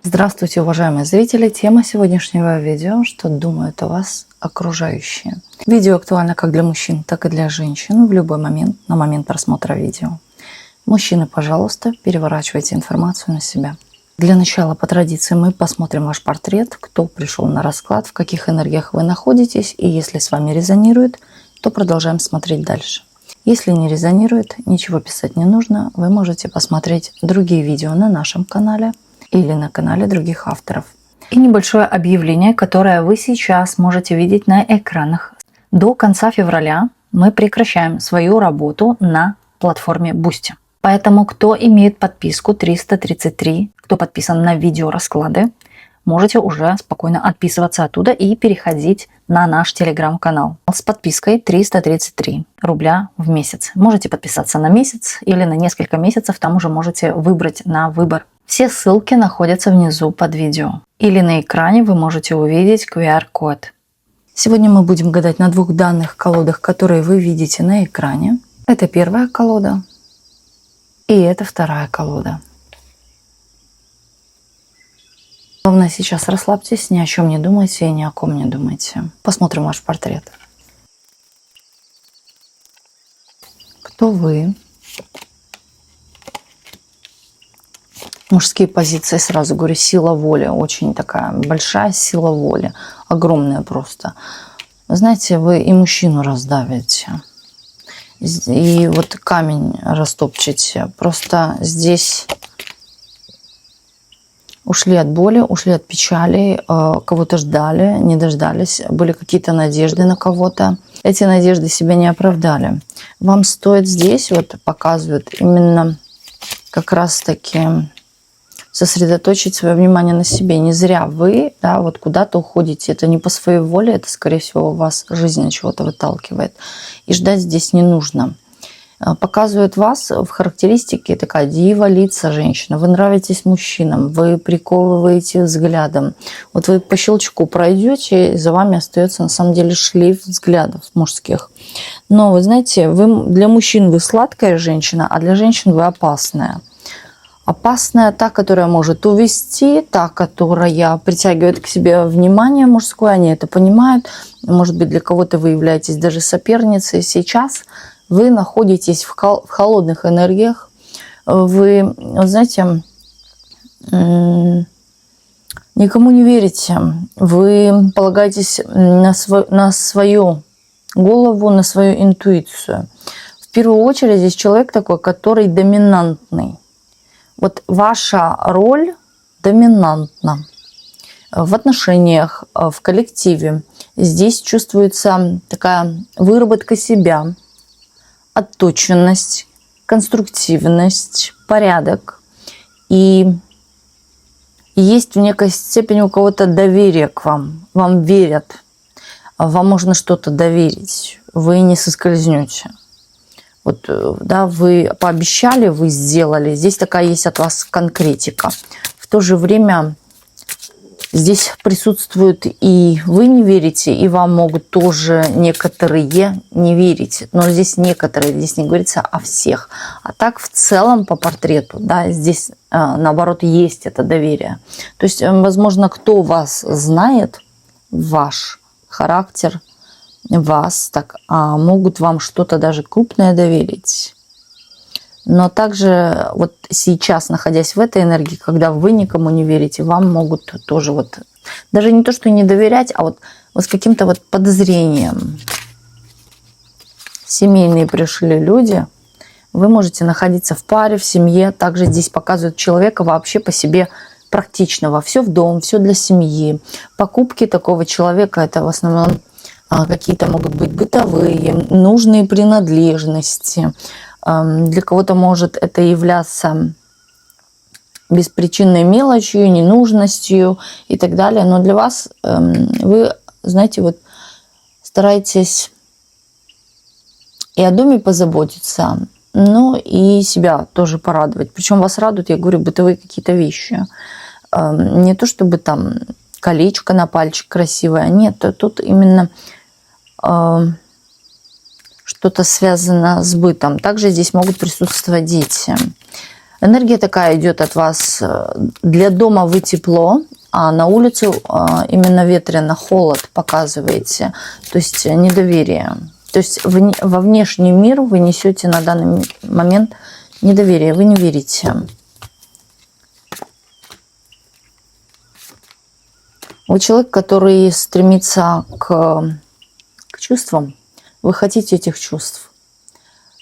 Здравствуйте, уважаемые зрители! Тема сегодняшнего видео – что думают о вас окружающие. Видео актуально как для мужчин, так и для женщин в любой момент, на момент просмотра видео. Мужчины, пожалуйста, переворачивайте информацию на себя. Для начала, по традиции, мы посмотрим ваш портрет, кто пришел на расклад, в каких энергиях вы находитесь, и если с вами резонирует, то продолжаем смотреть дальше. Если не резонирует, ничего писать не нужно, вы можете посмотреть другие видео на нашем канале или на канале других авторов. И небольшое объявление, которое вы сейчас можете видеть на экранах. До конца февраля мы прекращаем свою работу на платформе Boosty. Поэтому, кто имеет подписку 333, кто подписан на видеорасклады, можете уже спокойно отписываться оттуда и переходить на наш телеграм-канал с подпиской 333 рубля в месяц. Можете подписаться на месяц или на несколько месяцев, там уже можете выбрать на выбор. Все ссылки находятся внизу под видео. Или на экране вы можете увидеть QR-код. Сегодня мы будем гадать на двух данных колодах, которые вы видите на экране. Это первая колода и это вторая колода. Главное, сейчас расслабьтесь, ни о чем не думайте и ни о ком не думайте. Посмотрим ваш портрет. Кто вы? Мужские позиции, сразу говорю, сила воли. Очень такая большая сила воли. Огромная просто. Знаете, вы и мужчину раздавите. И вот камень растопчете. Просто здесь ушли от боли, ушли от печали, кого-то ждали, не дождались, были какие-то надежды на кого-то. Эти надежды себя не оправдали. Вам стоит здесь, вот показывают, именно как раз-таки сосредоточить свое внимание на себе. Не зря вы, да, вот куда-то уходите. Это не по своей воле, это, скорее всего, вас жизнь на чего-то выталкивает. И ждать здесь не нужно. Показывает вас в характеристике такая дива лица женщина. Вы нравитесь мужчинам, вы приковываете взглядом. Вот вы по щелчку пройдете, и за вами остается на самом деле шлейф взглядов мужских. Но вы знаете, для мужчин вы сладкая женщина, а для женщин вы опасная. Опасная та, которая может увести, та, которая притягивает к себе внимание мужское, они это понимают. Может быть, для кого-то вы являетесь даже соперницей. Сейчас вы находитесь в холодных энергиях. Вы, знаете, никому не верите. Вы полагаетесь на свою голову, на свою интуицию. В первую очередь здесь человек такой, который доминантный. Вот ваша роль доминантна в отношениях, в коллективе. Здесь чувствуется такая выработка себя, отточенность, конструктивность, порядок. И есть в некой степени у кого-то доверие к вам. Вам верят, вам можно что-то доверить, вы не соскользнете. Вот, да, вы пообещали, вы сделали. Здесь такая есть от вас конкретика. В то же время здесь присутствует и вы не верите, и вам могут тоже некоторые не верить. Но здесь некоторые, здесь не говорится о всех. А так в целом по портрету, да, здесь наоборот есть это доверие. То есть, возможно, кто вас знает, ваш характер, вас, так, могут вам что-то даже крупное доверить. Но также вот сейчас, находясь в этой энергии, когда вы никому не верите, вам могут тоже вот, даже не то, что не доверять, а вот с каким-то вот подозрением. Семейные пришли люди, вы можете находиться в паре, в семье. Также здесь показывают человека вообще по себе практичного. Все в дом, все для семьи. Покупки такого человека, это в основном какие-то могут быть бытовые, нужные принадлежности. Для кого-то может это являться беспричинной мелочью, ненужностью и так далее. Но для вас вы, знаете, вот стараетесь и о доме позаботиться, но и себя тоже порадовать. Причем вас радуют, я говорю, бытовые какие-то вещи. Не то чтобы там колечко на пальчик красивое, нет, тут именно что-то связано с бытом. Также здесь могут присутствовать дети. Энергия такая идет от вас. Для дома вы тепло, а на улицу именно ветрено, холод показываете. То есть недоверие. То есть во внешний мир вы несете на данный момент недоверие. Вы не верите. Вы человек, который стремится к чувствам. Вы хотите этих чувств.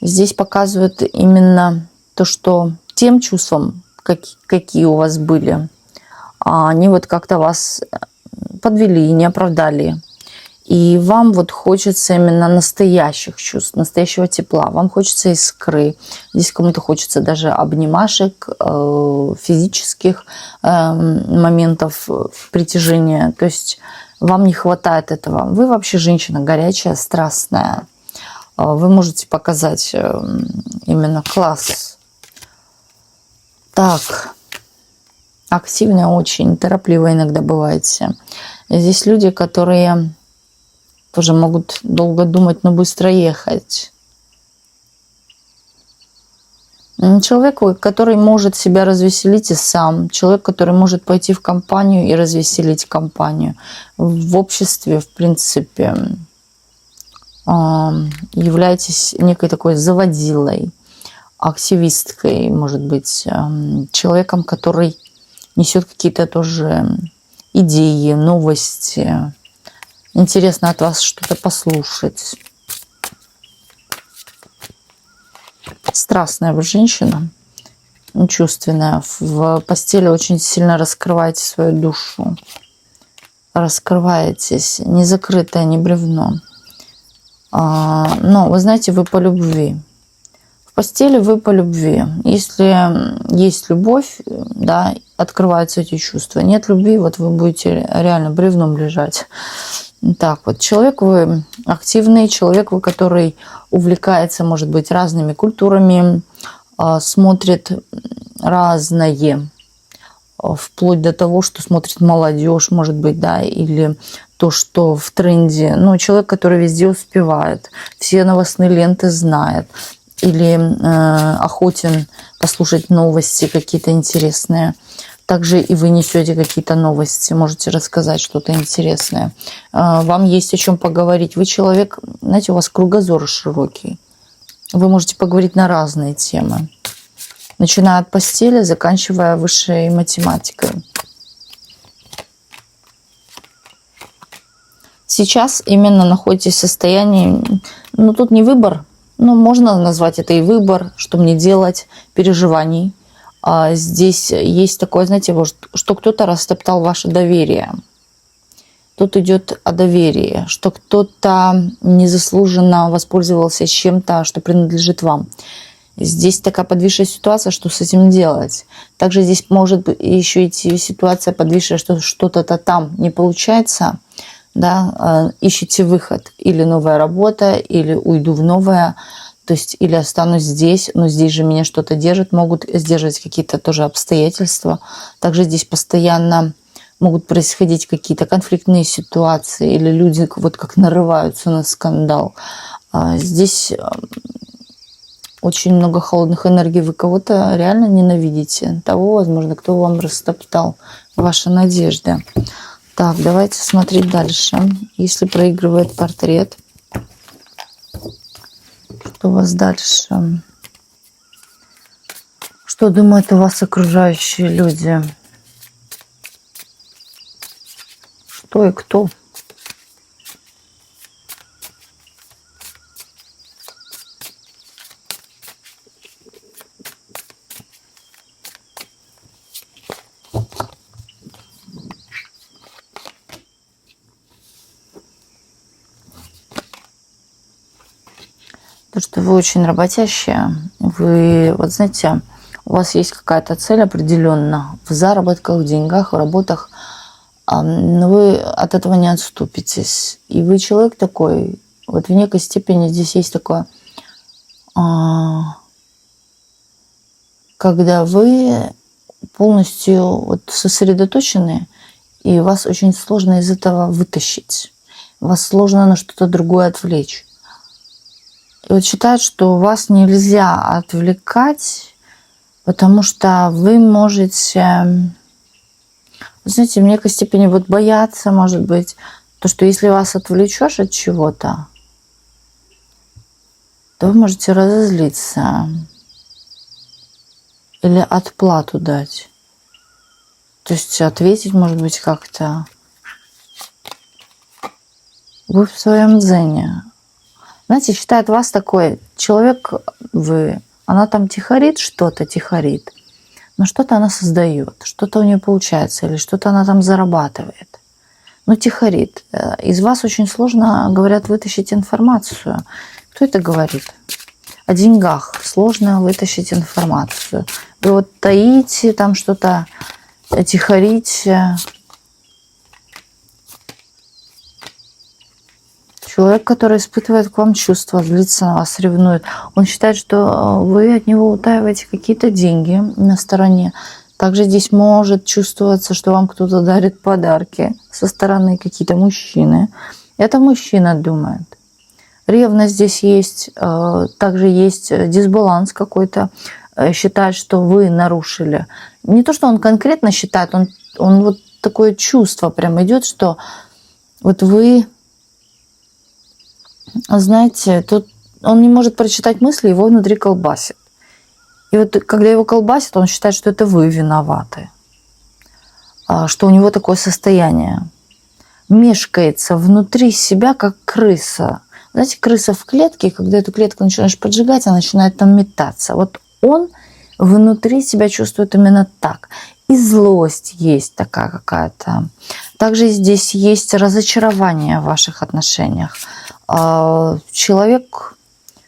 Здесь показывают именно то, что тем чувствам, какие у вас были, они вот как-то вас подвели, не оправдали. И вам вот хочется именно настоящих чувств, настоящего тепла. Вам хочется искры. Здесь кому-то хочется даже обнимашек, физических моментов притяжения. То есть вам не хватает этого. Вы вообще женщина горячая, страстная. Вы можете показать именно класс. Так, активная очень, торопливая иногда бываете. Здесь люди, которые тоже могут долго думать, но быстро ехать. Человек, который может себя развеселить и сам. Человек, который может пойти в компанию и развеселить компанию. В обществе, в принципе, являетесь некой такой заводилой, активисткой, может быть, человеком, который несет какие-то тоже идеи, новости. Интересно от вас что-то послушать. Страстная вы женщина, чувственная. В постели очень сильно раскрываете свою душу. Раскрываетесь. Не закрытое, не бревно. Но, вы знаете, вы по любви. В постели вы по любви. Если есть любовь, да, открываются эти чувства. Нет любви, вот вы будете реально бревном лежать. Так вот, человек вы активный, человек вы, который увлекается, может быть, разными культурами, смотрит разное, вплоть до того, что смотрит молодежь, может быть, да, или то, что в тренде. Ну, человек, который везде успевает, все новостные ленты знает, или охотен послушать новости какие-то интересные. Также и вы несете какие-то новости, можете рассказать что-то интересное. Вам есть о чем поговорить. Вы человек, знаете, у вас кругозор широкий. Вы можете поговорить на разные темы. Начиная от постели, заканчивая высшей математикой. Сейчас именно находитесь в состоянии, ну тут не выбор, но можно назвать это и выбор, что мне делать, переживаний. Здесь есть такое, знаете, что кто-то растоптал ваше доверие. Тут идет о доверии, что кто-то незаслуженно воспользовался чем-то, что принадлежит вам. Здесь такая подвисшая ситуация, что с этим делать. Также здесь может еще идти ситуация подвисшая, что что-то там не получается. Да, ищите выход. Или новая работа, или уйду в новое. То есть или останусь здесь, но здесь же меня что-то держит. Могут сдерживать какие-то тоже обстоятельства. Также здесь постоянно могут происходить какие-то конфликтные ситуации. Или люди вот как нарываются на скандал. Здесь очень много холодных энергий. Вы кого-то реально ненавидите. Того, возможно, кто вам растоптал ваши надежды. Так, давайте смотреть дальше. Если проигрывает портрет, что у вас дальше? Что думают о вас окружающие люди? Что и кто? То, что вы очень работящая, вы, вот знаете, у вас есть какая-то цель определенно в заработках, в деньгах, в работах, но вы от этого не отступитесь. И вы человек такой, вот в некой степени здесь есть такое, когда вы полностью вот сосредоточены, и вас очень сложно из этого вытащить. Вас сложно на что-то другое отвлечь. И вот считают, что вас нельзя отвлекать Потому что вы можете, знаете, в некой степени вот бояться, может быть, то, что если вас отвлечешь от чего-то, то вы можете разозлиться или отплату дать. То есть ответить, может быть, как-то. Вы в своем дзене. Знаете, считает вас такой человек, она там тихорит, что-то тихорит, но что-то она создает, что-то у нее получается, или что-то она там зарабатывает. Ну, тихорит. Из вас очень сложно, говорят, вытащить информацию. Кто это говорит? О деньгах сложно вытащить информацию. Вы вот таите, там что-то тихорите. Человек, который испытывает к вам чувства, злится на вас, ревнует, он считает, что вы от него утаиваете какие-то деньги на стороне. Также здесь может чувствоваться, что вам кто-то дарит подарки со стороны, какие-то мужчины. Это мужчина думает. Ревность здесь есть, также есть дисбаланс какой-то, считает, что вы нарушили. Не то, что он конкретно считает, он вот такое чувство прям идет, что вот вы, знаете, тут он не может прочитать мысли, его внутри колбасит. И вот когда его колбасит, он считает, что это вы виноваты, что у него такое состояние. Мешкается внутри себя, как крыса. Знаете, крыса в клетке, когда эту клетку начинаешь поджигать, она начинает там метаться. Вот он внутри себя чувствует именно так. И злость есть такая какая-то. Также здесь есть разочарование в ваших отношениях. Человек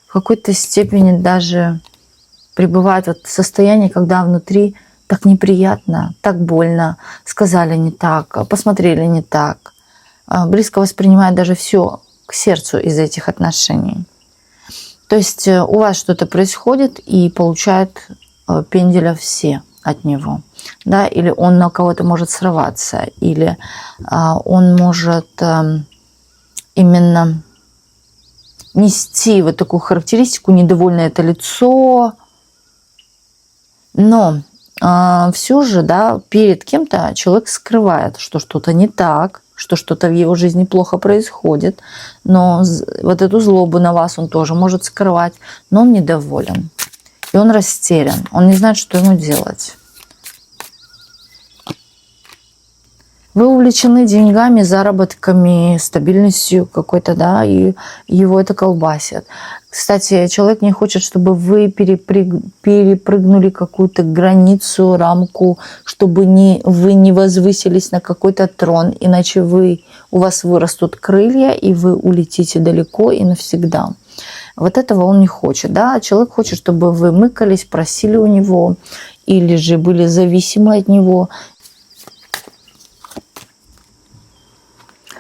в какой-то степени даже пребывает в состоянии, когда внутри так неприятно, так больно, сказали не так, посмотрели не так. Близко воспринимает даже все к сердцу из этих отношений. То есть у вас что-то происходит и получают пенделя все от него. Да? Или он на кого-то может срываться, или он может именно нести вот такую характеристику, недовольное это лицо. Но все же, да, перед кем-то человек скрывает, что что-то не так, что что-то в его жизни плохо происходит. Но вот эту злобу на вас он тоже может скрывать, но он недоволен. И он растерян, он не знает, что ему делать. Вы увлечены деньгами, заработками, стабильностью какой-то, да, и его это колбасит. Кстати, человек не хочет, чтобы вы перепрыгнули какую-то границу, рамку, чтобы вы не возвысились на какой-то трон, иначе у вас вырастут крылья, и вы улетите далеко и навсегда. Вот этого он не хочет, да. Человек хочет, чтобы вы мыкались, просили у него, или же были зависимы от него.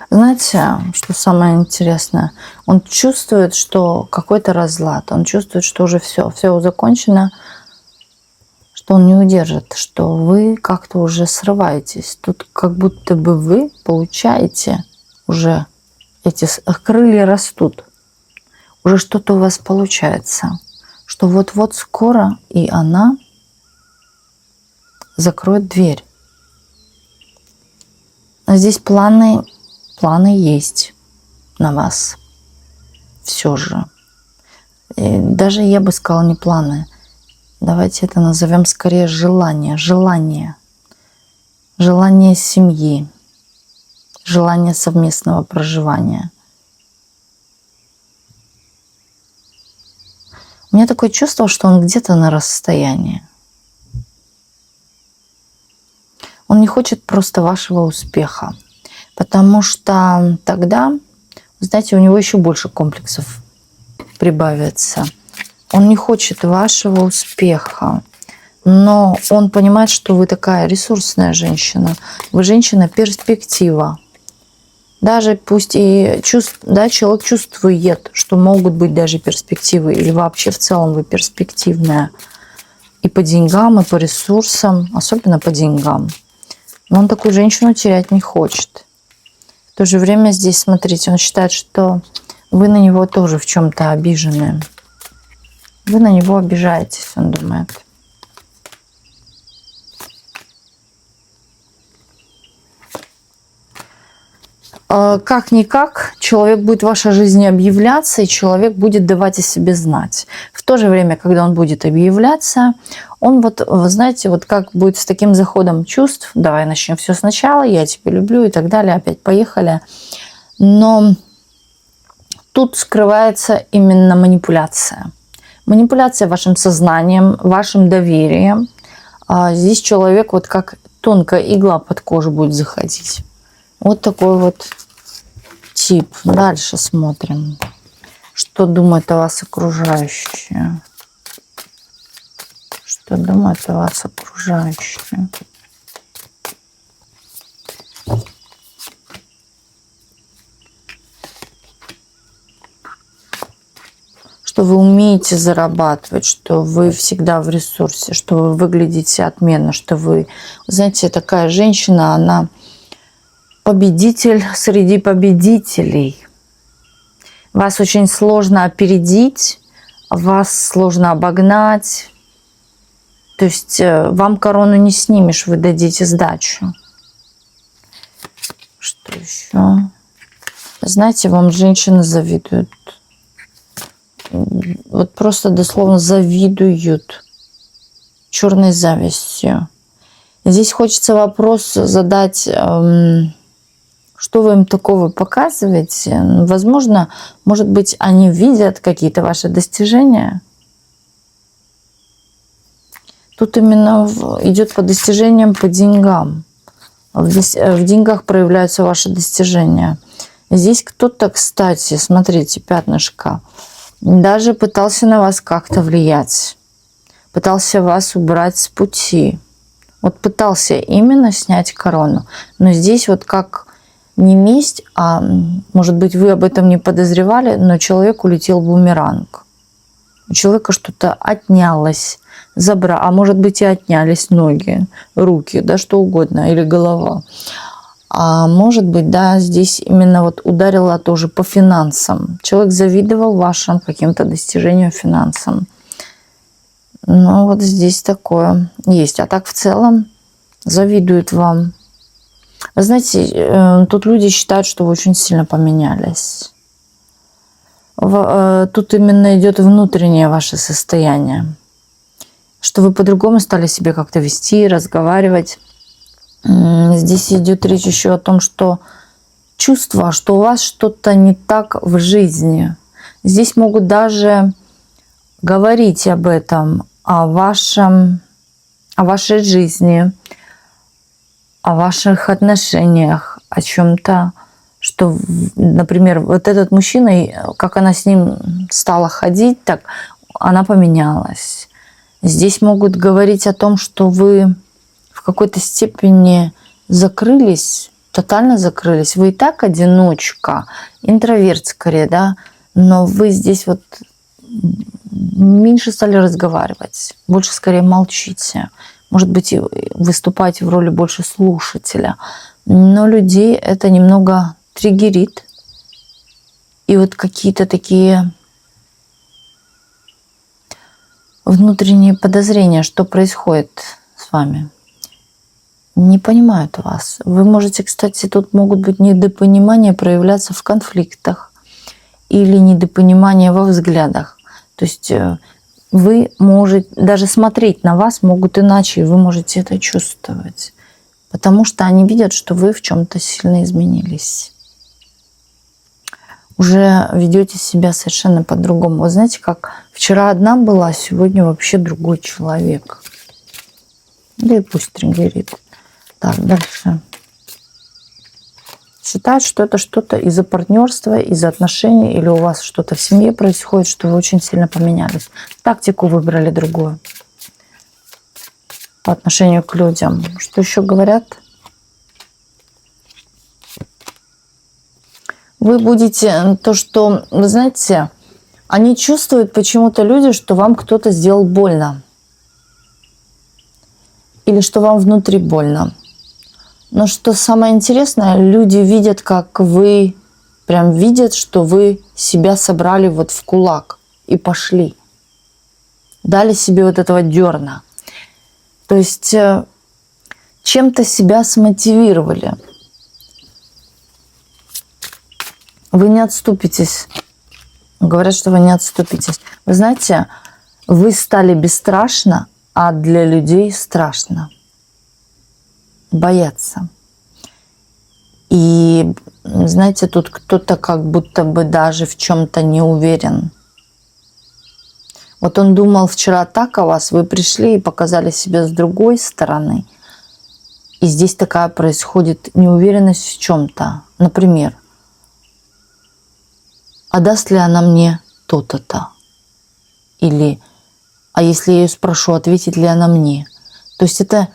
Знаете, что самое интересное? Он чувствует, что какой-то разлад, он чувствует, что уже все закончено, что он не удержит, что вы как-то уже срываетесь. Тут как будто бы вы получаете уже, эти крылья растут, уже что-то у вас получается, что вот-вот скоро и она закроет дверь. А здесь планы есть на вас. Все же. И даже я бы сказала не планы. Давайте это назовем скорее желание. Желание семьи. Желание совместного проживания. У меня такое чувство, что он где-то на расстоянии. Он не хочет просто вашего успеха. Потому что тогда, знаете, у него еще больше комплексов прибавится. Он не хочет вашего успеха, но он понимает, что вы такая ресурсная женщина. Вы женщина-перспектива. Даже пусть и человек чувствует, что могут быть даже перспективы, или вообще в целом вы перспективная и по деньгам, и по ресурсам, особенно по деньгам. Но он такую женщину терять не хочет. В то же время здесь, смотрите, он считает, что вы на него тоже в чем-то обижены. Вы на него обижаетесь, он думает. как-никак человек будет в вашей жизни объявляться, и человек будет давать о себе знать. В то же время, когда он будет объявляться, он вот, вы знаете, вот как будет с таким заходом чувств, давай начнем все сначала, я тебя люблю и так далее, опять поехали. Но тут скрывается именно манипуляция. Манипуляция вашим сознанием, вашим доверием. Здесь человек вот как тонкая игла под кожу будет заходить. Вот такой вот тип. Дальше смотрим. Что думают о вас окружающие? Что думают о вас окружающие? Что вы умеете зарабатывать, что вы всегда в ресурсе, что вы выглядите отменно, что вы, знаете, такая женщина, она победитель среди победителей. Вас очень сложно опередить, вас сложно обогнать. То есть вам корону не снимешь, вы дадите сдачу. Что еще? Знаете, вам женщины завидуют. Вот просто дословно завидуют черной завистью. Здесь хочется вопрос задать, что вы им такого показываете. Возможно, может быть, они видят какие-то ваши достижения. Тут именно идет по достижениям, по деньгам. В деньгах проявляются ваши достижения. Здесь кто-то, кстати, смотрите, пятнышко, даже пытался на вас как-то влиять. Пытался вас убрать с пути. Вот пытался именно снять корону. Но здесь вот как не месть, а может быть вы об этом не подозревали, но человек улетел бумеранг. У человека что-то отнялось, а может быть и отнялись ноги, руки, да что угодно, или голова. А может быть, да, здесь именно вот ударило тоже по финансам. Человек завидовал вашим каким-то достижениям финансам. Ну вот здесь такое есть. А так в целом завидуют вам. Вы знаете, тут люди считают, что вы очень сильно поменялись. Тут именно идет внутреннее ваше состояние. Что вы по-другому стали себя как-то вести, разговаривать. Здесь идет речь еще о том, что чувство, что у вас что-то не так в жизни. Здесь могут даже говорить об этом, о вашей жизни, о ваших отношениях, о чем-то, что, например, вот этот мужчина, как она с ним стала ходить, так она поменялась. Здесь могут говорить о том, что вы в какой-то степени закрылись, тотально закрылись. Вы и так одиночка, интроверт скорее, да, но вы здесь вот меньше стали разговаривать, больше скорее молчите. Может быть, и выступаете в роли больше слушателя. Но людей это немного триггерит. И вот какие-то такие внутренние подозрения, что происходит с вами. Не понимают вас. Вы можете, кстати, тут могут быть недопонимания проявляться в конфликтах или недопонимания во взглядах. То есть вы можете, даже смотреть на вас могут иначе, и вы можете это чувствовать. Потому что они видят, что вы в чем-то сильно изменились. Уже ведете себя совершенно по-другому. Вы знаете, как вчера одна была, а сегодня вообще другой человек. Да и пусть триггерит. Так, дальше. Считают, что это что-то из-за партнерства, из-за отношений, или у вас что-то в семье происходит, что вы очень сильно поменялись. Тактику выбрали другую по отношению к людям. Что еще говорят? Вы будете то, что, вы знаете, они чувствуют почему-то люди, что вам кто-то сделал больно. Или что вам внутри больно. Но что самое интересное, люди видят, как вы, прям видят, что вы себя собрали вот в кулак и пошли. Дали себе вот этого дерна. То есть чем-то себя смотивировали. Вы не отступитесь. Говорят, что вы не отступитесь. Вы знаете, вы стали бесстрашно, а для людей страшно. Боятся. И, знаете, тут кто-то как будто бы даже в чем-то не уверен. Вот он думал вчера так о вас, вы пришли и показали себя с другой стороны. И здесь такая происходит неуверенность в чем-то. Например, а даст ли она мне то-то-то? Или, а если я ее спрошу, ответит ли она мне? То есть это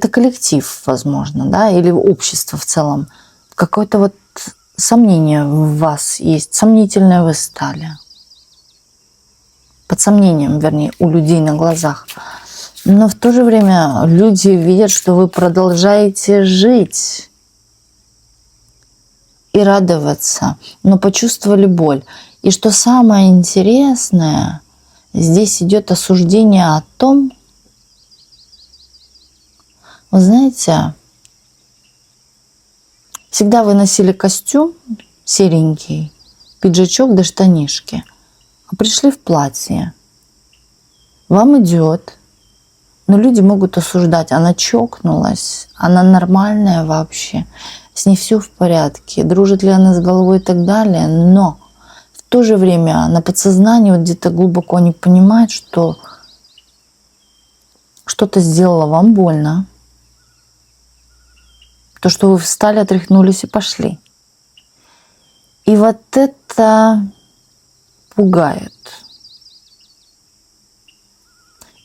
коллектив, возможно, да, или общество в целом. Какое-то вот сомнение в вас есть, сомнительное вы стали. Под сомнением, вернее, у людей на глазах. Но в то же время люди видят, что вы продолжаете жить и радоваться, но почувствовали боль. И что самое интересное, здесь идет осуждение о том, вы знаете, всегда вы носили костюм серенький, пиджачок да штанишки, а пришли в платье. Вам идет, но люди могут осуждать. Она чокнулась, она нормальная вообще, с ней все в порядке, дружит ли она с головой и так далее. Но в то же время на подсознании вот где-то глубоко они понимают, что что-то сделало вам больно. То, что вы встали, отряхнулись и пошли. И вот это пугает.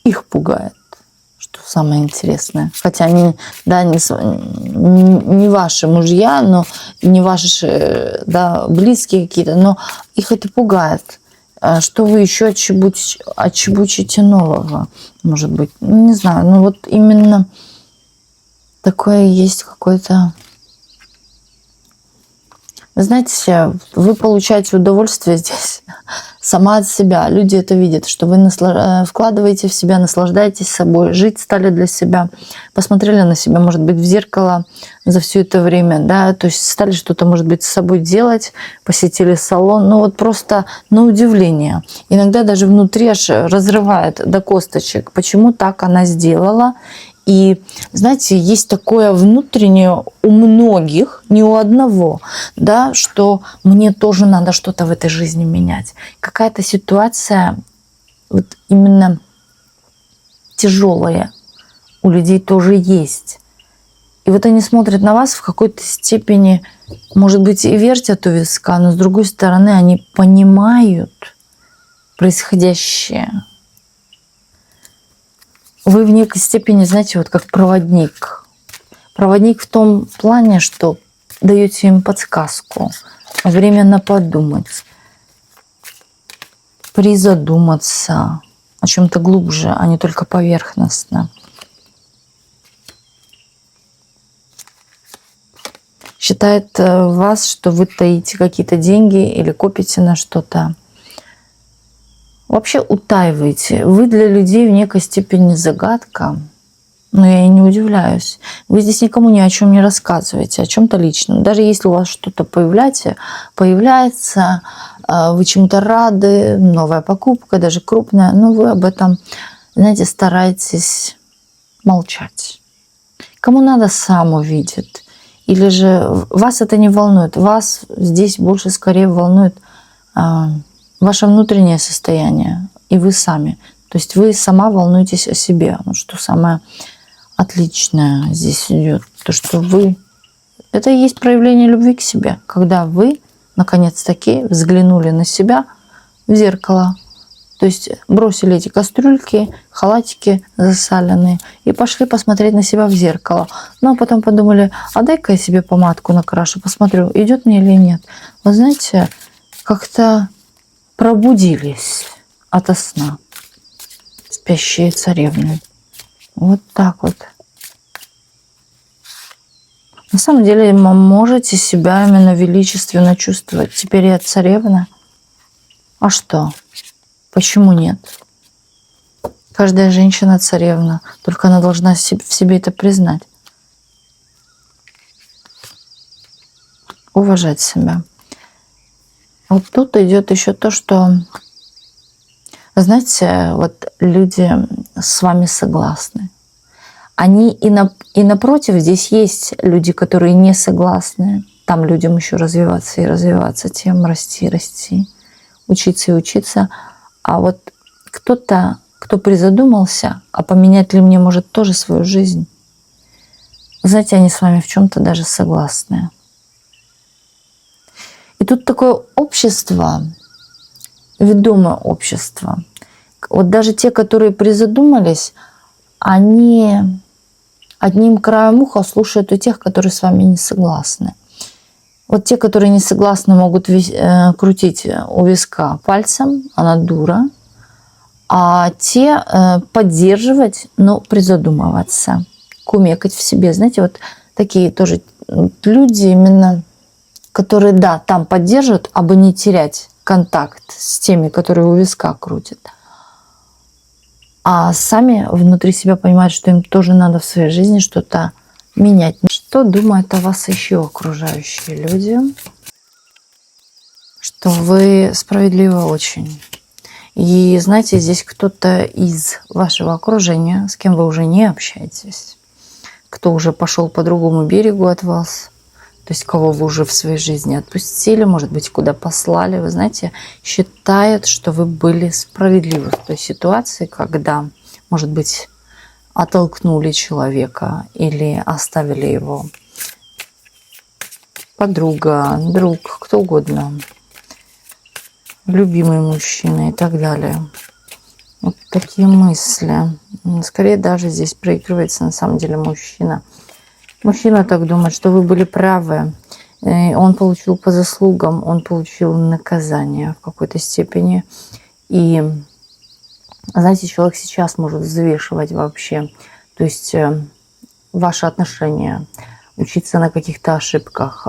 Их пугает, что самое интересное. Хотя они, да, не ваши мужья, но не ваши, да, близкие какие-то, но их это пугает. Что вы еще отчебучите нового, может быть. Не знаю, но вот именно такое есть какое-то... Вы знаете, вы получаете удовольствие здесь сама от себя. Люди это видят, что вы вкладываете в себя, наслаждаетесь собой, жить стали для себя, посмотрели на себя, может быть, в зеркало за все это время, да, то есть стали что-то, может быть, с собой делать, посетили салон, ну вот просто на удивление. Иногда даже внутри аж разрывает до косточек, почему так она сделала. И, знаете, есть такое внутреннее у многих, не у одного, да, что мне тоже надо что-то в этой жизни менять. Какая-то ситуация вот именно тяжелая у людей тоже есть. И вот они смотрят на вас в какой-то степени, может быть, и вертят у виска, но с другой стороны они понимают происходящее. Вы в некой степени, знаете, вот как проводник. Проводник в том плане, что даете им подсказку, временно подумать, призадуматься о чем-то глубже, а не только поверхностно. Считает вас, что вы таите какие-то деньги или копите на что-то. Вообще утаиваете. Вы для людей в некой степени загадка, но я и не удивляюсь. Вы здесь никому ни о чем не рассказываете, о чем-то личном. Даже если у вас что-то появляется, вы чему-то рады, новая покупка, даже крупная, но вы об этом, знаете, стараетесь молчать. Кому надо, сам увидит. Или же вас это не волнует. Вас здесь больше скорее волнует ваше внутреннее состояние, и вы сами. То есть вы сама волнуетесь о себе. Ну, что самое отличное здесь идет. То, что вы... Это и есть проявление любви к себе. Когда вы, наконец-таки, взглянули на себя в зеркало. То есть бросили эти кастрюльки, халатики засаленные и пошли посмотреть на себя в зеркало. Ну, а потом подумали, а дай-ка я себе помадку накрашу, посмотрю, идет мне или нет. Вы знаете, как-то пробудились ото сна спящие царевны. Вот так вот. На самом деле, вы можете себя именно величественно чувствовать. Теперь я царевна. А что? Почему нет? Каждая женщина царевна. Только она должна в себе это признать. Уважать себя. Вот тут идет еще то, что, знаете, вот люди с вами согласны. Они и напротив, здесь есть люди, которые не согласны. Там людям еще развиваться и развиваться, тем расти и расти, учиться и учиться. А вот кто-то, кто призадумался, а поменять ли мне может тоже свою жизнь, знаете, они с вами в чем-то даже согласны. И тут такое общество, ведомое общество. Вот даже те, которые призадумались, они одним краем уха слушают у тех, которые с вами не согласны. Вот те, которые не согласны, могут крутить у виска пальцем, она дура, а те поддерживать, но призадумываться, кумекать в себе. Знаете, вот такие тоже люди именно, которые, да, там поддерживают, а бы не терять контакт с теми, которые у виска крутят. А сами внутри себя понимают, что им тоже надо в своей жизни что-то менять. Что думают о вас еще окружающие люди? Что вы справедливы очень. И знаете, здесь кто-то из вашего окружения, с кем вы уже не общаетесь, кто уже пошел по другому берегу от вас, то есть кого вы уже в своей жизни отпустили, может быть, куда послали, вы знаете, считает, что вы были справедливы в той ситуации, когда, может быть, оттолкнули человека или оставили его. Подруга, друг, кто угодно, любимый мужчина и так далее. Вот такие мысли. Скорее даже здесь проигрывается на самом деле мужчина. Мужчина так думает, что вы были правы. Он получил по заслугам, он получил наказание в какой-то степени. И, знаете, человек сейчас может взвешивать вообще, то есть ваши отношения, учиться на каких-то ошибках.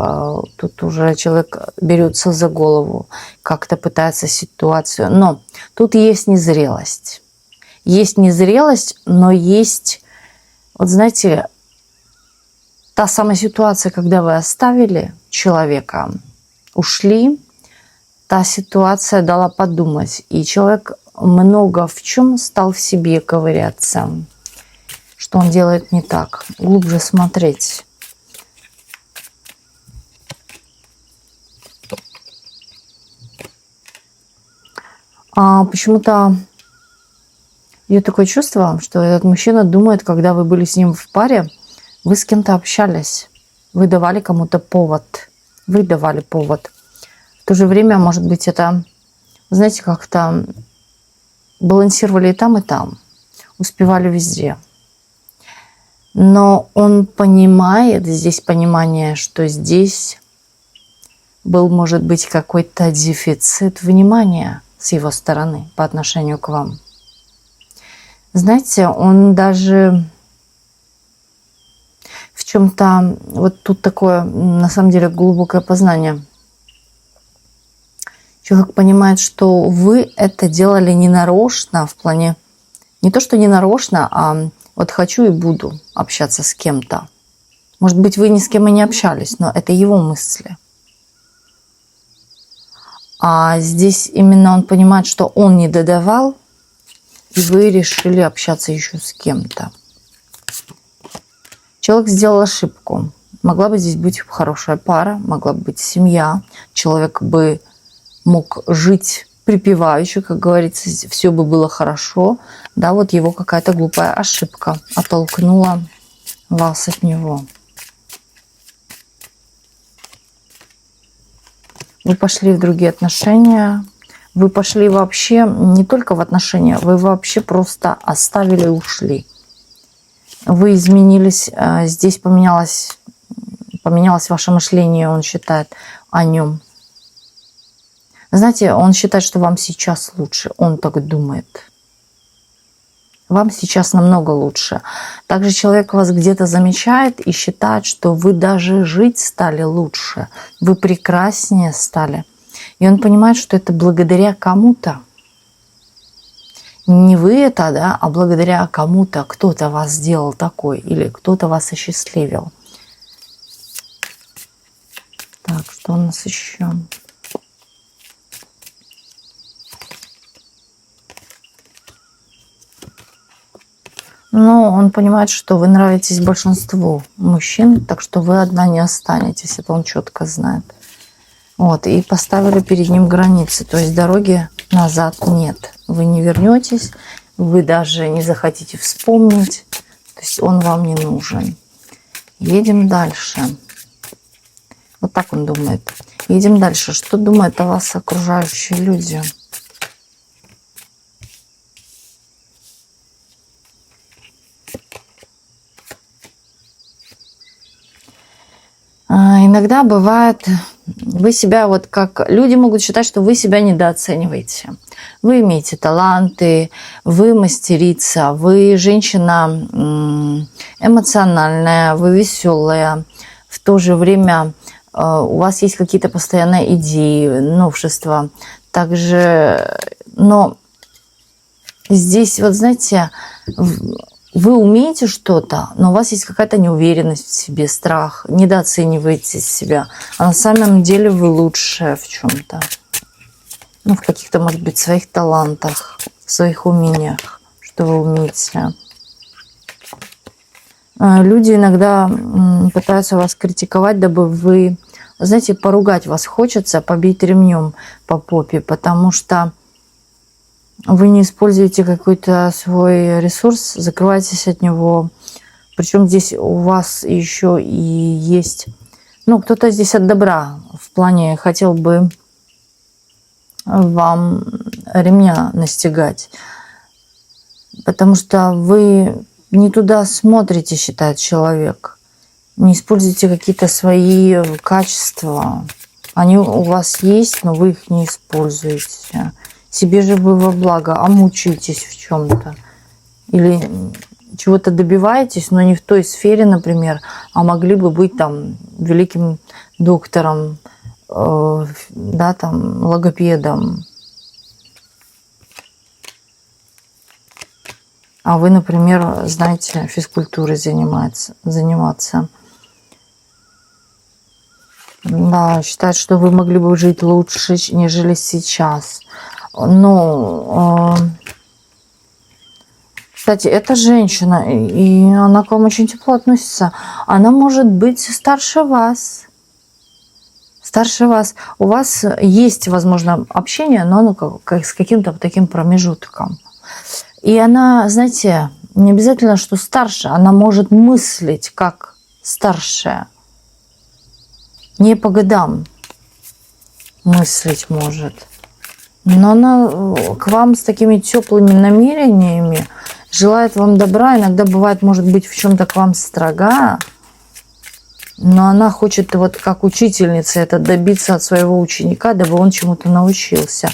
Тут уже человек берется за голову, как-то пытается ситуацию. Но тут есть незрелость. Есть незрелость, но есть, вот знаете, та самая ситуация, когда вы оставили человека, ушли, та ситуация дала подумать. И человек много в чем стал в себе ковыряться, что он делает не так, глубже смотреть. А почему-то есть такое чувство, что этот мужчина думает, когда вы были с ним в паре, вы с кем-то общались, вы давали кому-то повод, вы давали повод. В то же время, может быть, это, знаете, как-то балансировали и там, успевали везде. Но он понимает, здесь понимание, что здесь был, может быть, какой-то дефицит внимания с его стороны по отношению к вам. Знаете, он даже в чем-то, вот тут такое, на самом деле, глубокое познание. Человек понимает, что вы это делали не нарочно, в плане, не то, что не нарочно, а вот хочу и буду общаться с кем-то. Может быть, вы ни с кем и не общались, но это его мысли. А здесь именно он понимает, что он не додавал, и вы решили общаться еще с кем-то. Человек сделал ошибку. Могла бы здесь быть хорошая пара, могла бы быть семья. Человек бы мог жить припевающе, как говорится, все бы было хорошо. Да, вот его какая-то глупая ошибка оттолкнула вас от него. Вы пошли в другие отношения. Вы пошли вообще не только в отношения, вы вообще просто оставили и ушли. Вы изменились, здесь поменялось ваше мышление, он считает о нем. Знаете, он считает, что вам сейчас лучше, он так думает. Вам сейчас намного лучше. Также человек вас где-то замечает и считает, что вы даже жить стали лучше, вы прекраснее стали. И он понимает, что это благодаря кому-то. Не вы это, да, а благодаря кому-то, кто-то вас сделал такой, или кто-то вас осчастливил. Так, что у нас еще? Но он понимает, что вы нравитесь большинству мужчин, так что вы одна не останетесь. Это он четко знает. Вот, и поставили перед ним границы. То есть дороги назад нет. Вы не вернетесь, вы даже не захотите вспомнить. То есть он вам не нужен. Едем дальше. Вот так он думает. Едем дальше. Что думают о вас окружающие люди? Иногда бывает, вы себя вот как... Люди могут считать, что вы себя недооцениваете. Вы имеете таланты, вы мастерица, вы женщина эмоциональная, вы веселая. В то же время у вас есть какие-то постоянные идеи, новшества. Также, но здесь, вот знаете, вы умеете что-то, но у вас есть какая-то неуверенность в себе, страх, недооцениваете себя. А на самом деле вы лучшая в чем-то. В каких-то, может быть, своих талантах, в своих умениях, что вы умеете. Люди иногда пытаются вас критиковать, дабы вы, знаете, поругать вас хочется, побить ремнем по попе, потому что вы не используете какой-то свой ресурс, закрываетесь от него. Причем здесь у вас еще и есть... кто-то здесь от добра. В плане хотел бы вам ремня настигать. Потому что вы не туда смотрите, считает человек. Не используйте какие-то свои качества. Они у вас есть, но вы их не используете. Себе же вы во благо, а мучаетесь в чем-то. Или чего-то добиваетесь, но не в той сфере, например, а могли бы быть там великим доктором, логопедом. А вы, например, знаете, физкультурой заниматься. Да, считает, что вы могли бы жить лучше, нежели сейчас. Но, кстати, эта женщина, и она к вам очень тепло относится, она может быть старше вас. Старше вас. У вас есть, возможно, общение, но как с каким-то таким промежутком. И она, знаете, не обязательно, что старше, она может мыслить как старшая. Не по годам мыслить может. Но она к вам с такими теплыми намерениями желает вам добра. Иногда бывает, может быть, в чем-то к вам строга. Но она хочет, вот как учительница, это добиться от своего ученика, дабы он чему-то научился.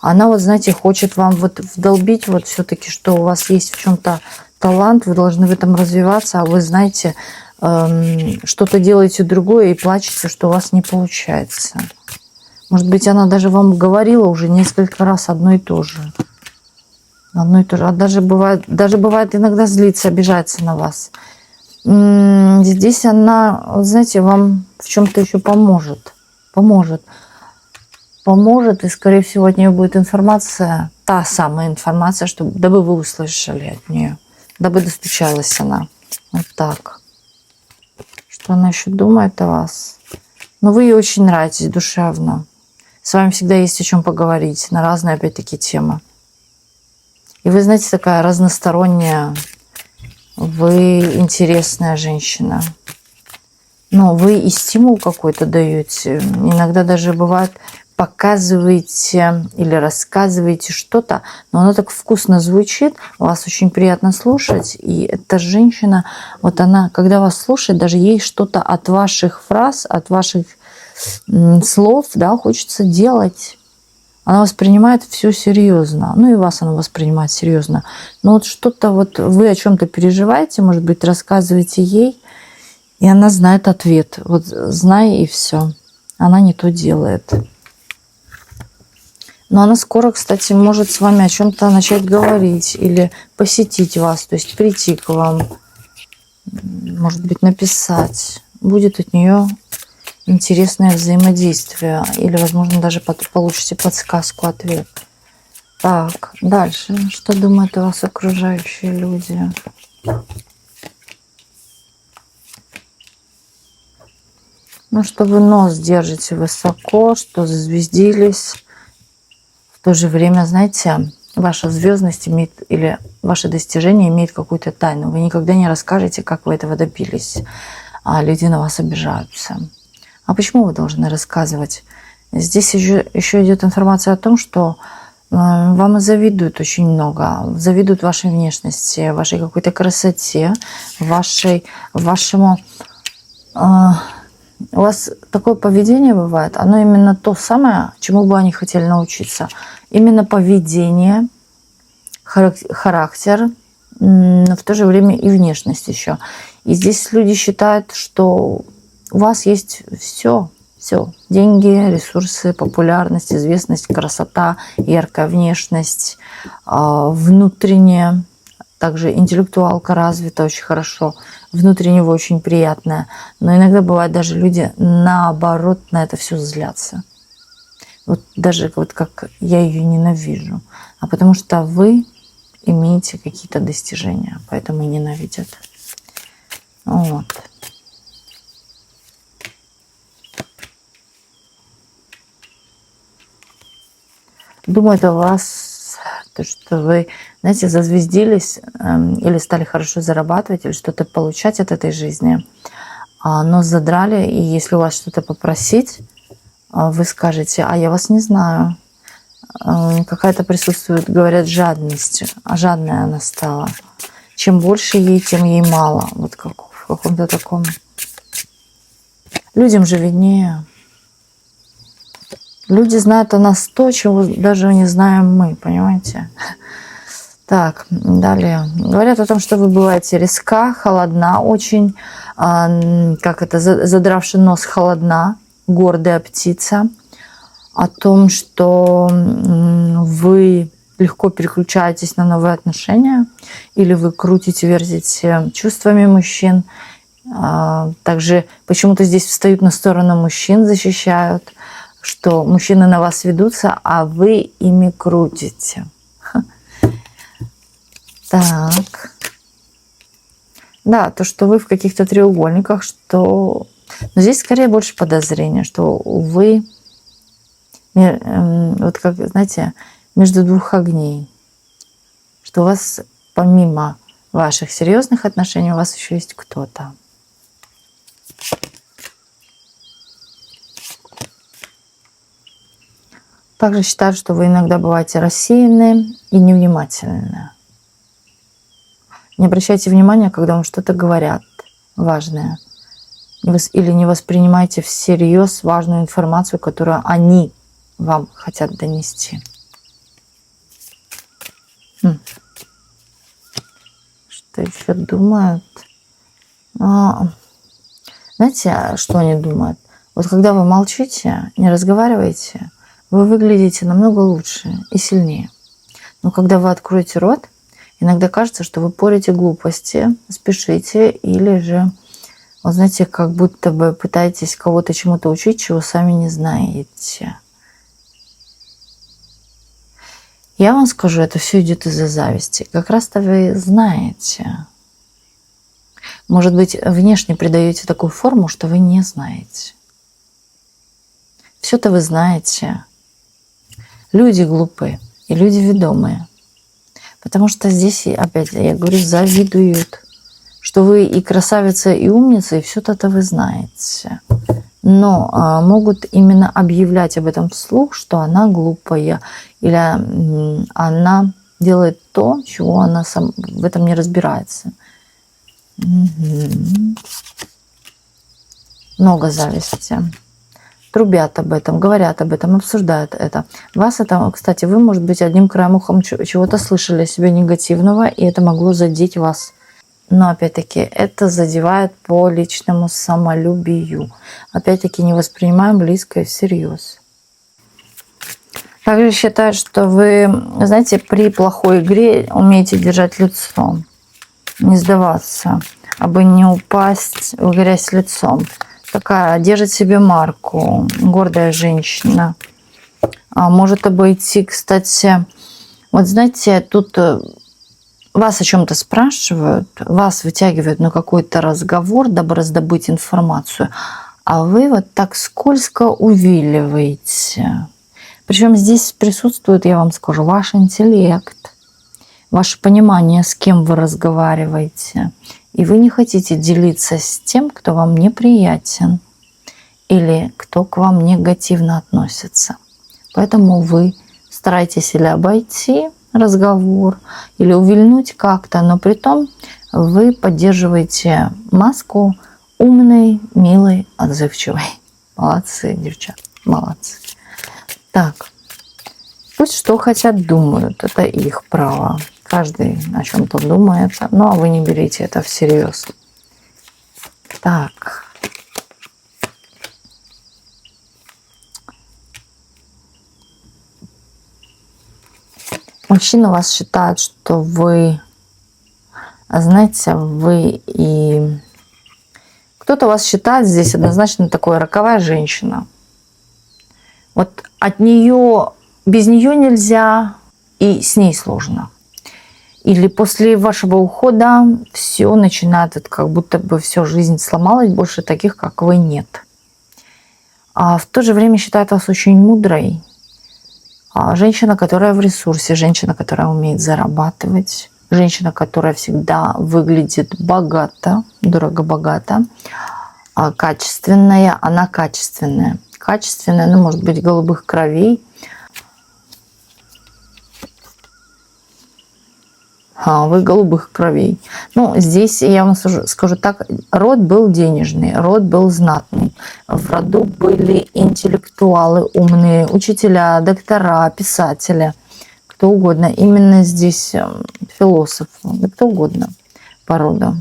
Она, вот знаете, хочет вам вот вдолбить вот все-таки, что у вас есть в чем-то талант, вы должны в этом развиваться, а вы, знаете, что-то делаете другое и плачете, что у вас не получается. Может быть, она даже вам говорила уже несколько раз одно и то же. Одно и то же. А даже бывает иногда злится, обижается на вас. Здесь она, вот знаете, вам в чем-то еще поможет. Поможет, и, скорее всего, от нее будет информация, та самая информация, дабы вы услышали от нее, дабы достучалась она. Вот так. Что она еще думает о вас? Но вы ей очень нравитесь душевно. С вами всегда есть о чем поговорить на разные, опять-таки, темы. И вы, знаете, такая разносторонняя, вы интересная женщина. Но вы и стимул какой-то даете. Иногда даже бывает, показываете или рассказываете что-то, но оно так вкусно звучит, вас очень приятно слушать. И эта женщина, вот она, когда вас слушает, даже ей что-то от ваших фраз, от ваших слов, да, хочется делать. Она воспринимает все серьезно. И вас она воспринимает серьезно. Но вот что-то вот вы о чем-то переживаете, может быть, рассказываете ей, и она знает ответ. Вот знай, и все. Она не то делает. Но она скоро, кстати, может с вами о чем-то начать говорить или посетить вас, то есть прийти к вам, может быть, написать. Будет от нее интересное взаимодействие. Или, возможно, даже получите подсказку, ответ. Так, дальше. Что думают о вас окружающие люди? Ну, что вы нос держите высоко, что зазвездились. В то же время, знаете, ваша звездность имеет, или ваше достижение имеет какую-то тайну. Вы никогда не расскажете, как вы этого добились, а люди на вас обижаются. А почему вы должны рассказывать? Здесь еще идет информация о том, что вам и завидуют очень много. Завидуют вашей внешности, вашей какой-то красоте, вашему... У вас такое поведение бывает, оно именно то самое, чему бы они хотели научиться. Именно поведение, характер, но в то же время и внешность еще. И здесь люди считают, что у вас есть все. Деньги, ресурсы, популярность, известность, красота, яркая внешность, внутренняя. Также интеллектуалка развита очень хорошо, внутренне вы очень приятная. Но иногда бывает даже люди наоборот на это все злятся. Вот даже вот как я ее ненавижу. А потому что вы имеете какие-то достижения, поэтому и ненавидят. Вот. Думают о вас, то, что вы, знаете, зазвездились или стали хорошо зарабатывать, или что-то получать от этой жизни, но задрали, и если у вас что-то попросить, вы скажете: а я вас не знаю. Какая-то присутствует, говорят, жадность, а жадная она стала. Чем больше ей, тем ей мало. Вот как в каком-то таком. Людям же виднее. Люди знают о нас то, чего даже не знаем мы, понимаете? Так, далее. Говорят о том, что вы бываете резка, холодна очень, задравший нос, холодна, гордая птица. О том, что вы легко переключаетесь на новые отношения, или вы крутите, вертите чувствами мужчин. Также почему-то здесь встают на сторону мужчин, защищают, что мужчины на вас ведутся, а вы ими крутите. Так. Да, то, что вы в каких-то треугольниках, что... Но здесь скорее больше подозрения, что вы, вот как, знаете, между двух огней. Что у вас помимо ваших серьезных отношений, у вас еще есть кто-то. Также считаю, что вы иногда бываете рассеянны и невнимательны. Не обращайте внимания, когда вам что-то говорят важное. Или не воспринимайте всерьез важную информацию, которую они вам хотят донести. Что еще думают? Знаете, что они думают? Вот когда вы молчите, не разговариваете, вы выглядите намного лучше и сильнее. Но когда вы откроете рот, иногда кажется, что вы порите глупости, спешите, или же, вот знаете, как будто бы пытаетесь кого-то чему-то учить, чего сами не знаете. Я вам скажу, это все идет из-за зависти. Как раз-то вы знаете. Может быть, внешне придаете такую форму, что вы не знаете. Все-то вы знаете. Люди глупые и люди ведомые. Потому что здесь, опять, я говорю, завидуют, что вы и красавица, и умница, и все это вы знаете. Но могут именно объявлять об этом вслух, что она глупая, или она делает то, чего она в этом не разбирается. Много зависти. Трубят об этом, говорят об этом, обсуждают это. Вас это, кстати, вы, может быть, одним краем ухом чего-то слышали о себе негативного, и это могло задеть вас. Но, опять-таки, это задевает по личному самолюбию. Опять-таки, не воспринимаем близкое всерьез. Также считают, что вы, знаете, при плохой игре умеете держать лицо, не сдаваться, абы не упасть в грязь лицом. Такая, держит себе марку, гордая женщина. Может обойти, кстати, вот знаете, тут вас о чем-то спрашивают, вас вытягивают на какой-то разговор, дабы раздобыть информацию, а вы вот так скользко увиливаете. Причем здесь присутствует, я вам скажу, ваш интеллект, ваше понимание, с кем вы разговариваете. И вы не хотите делиться с тем, кто вам неприятен или кто к вам негативно относится. Поэтому вы стараетесь или обойти разговор, или увильнуть как-то, но при том вы поддерживаете маску умной, милой, отзывчивой. Молодцы, девчат, молодцы. Так, пусть что хотят, думают, это их право. Каждый о чем-то думает, ну а вы не берите это всерьез. Так. Мужчина вас считает, что вы, знаете, вы и... Кто-то вас считает здесь однозначно такой роковая женщина. Вот от нее, без нее нельзя, и с ней сложно. Или после вашего ухода все начинает, это как будто бы все, жизнь сломалась, больше таких, как вы, нет. А в то же время считает вас очень мудрой. Женщина, которая в ресурсе, женщина, которая умеет зарабатывать, женщина, которая всегда выглядит богато, дорого-богато, качественная, она качественная. Качественная, ну, может быть, голубых кровей. Вы голубых кровей. Ну, здесь, я вам скажу так, род был денежный, род был знатный. В роду были интеллектуалы умные, учителя, доктора, писатели, кто угодно. Именно здесь философ, да кто угодно по роду.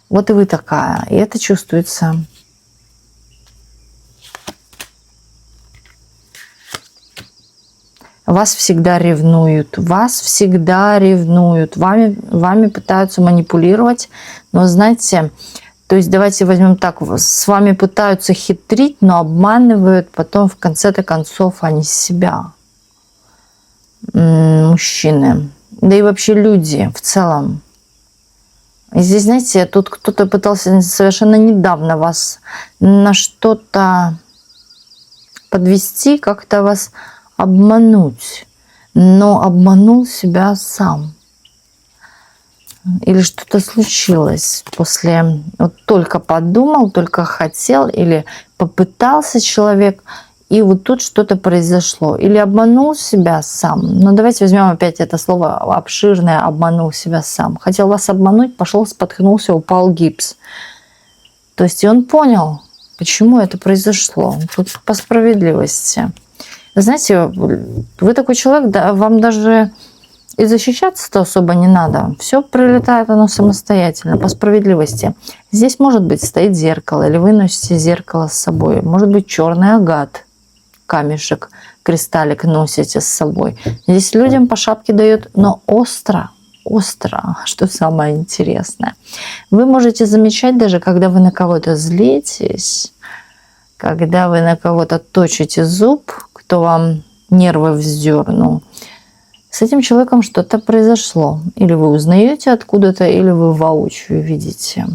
Вот и вы такая, и это чувствуется. Вас всегда ревнуют, вами пытаются манипулировать, но знаете, то есть давайте возьмем так, с вами пытаются хитрить, но обманывают потом в конце-то концов они себя, мужчины, да и вообще люди в целом. И здесь, знаете, тут кто-то пытался совершенно недавно вас на что-то подвести, как-то вас обмануть, но обманул себя сам. Или что-то случилось после... Вот только подумал, только хотел, или попытался человек, и вот тут что-то произошло. Или обманул себя сам. Но давайте возьмем опять это слово обширное, обманул себя сам. Хотел вас обмануть, пошел, споткнулся, упал гипс. То есть и он понял, почему это произошло. Тут по справедливости. Знаете, вы такой человек, да, вам даже и защищаться-то особо не надо. Все прилетает оно самостоятельно, по справедливости. Здесь, может быть, стоит зеркало, или вы носите зеркало с собой. Может быть, черный агат, камешек, кристаллик носите с собой. Здесь людям по шапке дают, но остро, что самое интересное. Вы можете замечать даже, когда вы на кого-то злитесь, когда вы на кого-то точите зуб, кто вам нервы вздернул, с этим человеком что-то произошло. Или вы узнаете откуда-то, или вы воочию видите.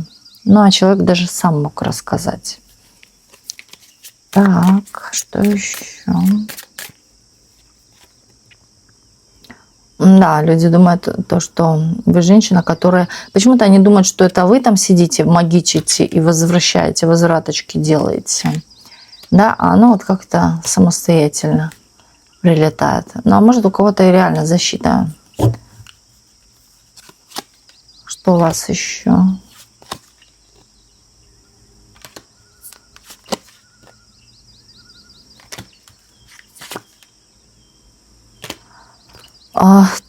Ну, а человек даже сам мог рассказать. Так, что еще? Да, люди думают, то, что вы женщина, которая... Почему-то они думают, что это вы там сидите, магичите и возвращаете, возвраточки делаете. Да, а оно вот как-то самостоятельно прилетает. Ну, а может, у кого-то и реально защита. Что у вас еще?